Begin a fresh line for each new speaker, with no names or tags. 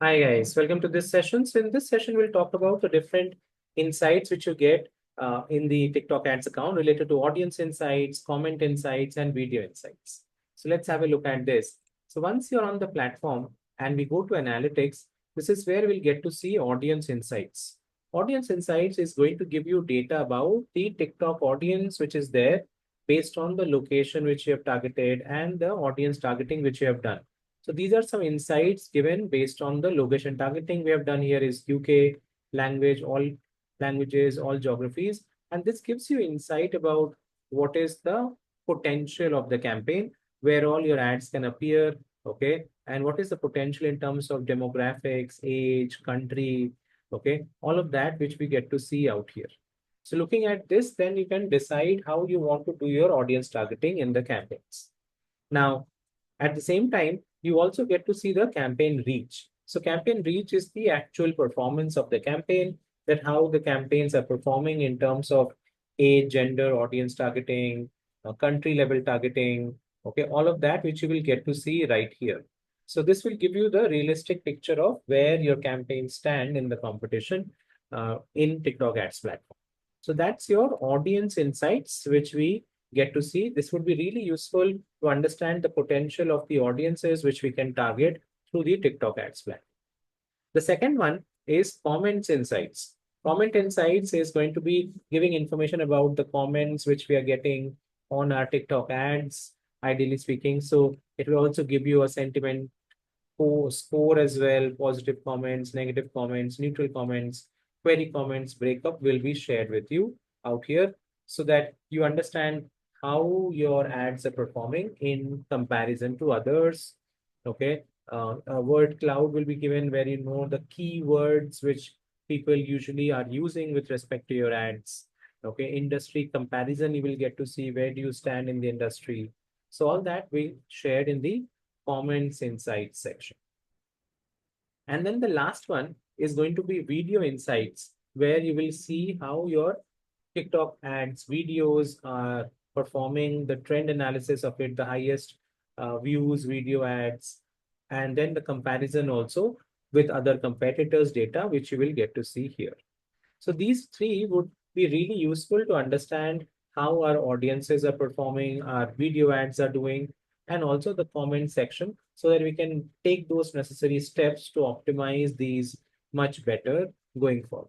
Hi guys, welcome to this session. So in this session, we'll talk about the different insights which you get in the TikTok ads account related to audience insights, comment insights, and video insights. So let's have a look at this. So once you're on the platform and we go to analytics, this is where we'll get to see audience insights. Audience insights is going to give you data about the TikTok audience which is there based on the location which you have targeted and the audience targeting which you have done. So these are some insights given based on the location targeting we have done here is UK, language, all languages, all geographies. And this gives you insight about what is the potential of the campaign, where all your ads can appear, okay? And what is the potential in terms of demographics, age, country, okay? All of that which we get to see out here. So looking at this, then you can decide how you want to do your audience targeting in the campaigns. Now, at the same time, you also get to see the campaign reach. So campaign reach is the actual performance of the campaign, that how the campaigns are performing in terms of age, gender, audience targeting, country level targeting, okay, all of that which you will get to see right here. So this will give you the realistic picture of where your campaigns stand in the competition in TikTok ads platform. So that's your audience insights, which we get to see. This would be really useful to understand the potential of the audiences which we can target through the TikTok ads plan. The second one is comments insights. Comment insights is going to be giving information about the comments which we are getting on our TikTok ads, ideally speaking. So it will also give you a sentiment score as well, positive comments, negative comments, neutral comments, query comments, breakup will be shared with you out here so that you understand how your ads are performing in comparison to others. Okay. A word cloud will be given where you know the keywords which people usually are using with respect to your ads. Okay. Industry comparison, you will get to see where do you stand in the industry. So all that we shared in the comments insights section. And then the last one is going to be video insights, where you will see how your TikTok ads videos are performing, the trend analysis of it, the highest views video ads, and then the comparison also with other competitors' data, which you will get to see here. So these three would be really useful to understand how our audiences are performing, our video ads are doing, and also the comment section so that we can take those necessary steps to optimize these much better going forward.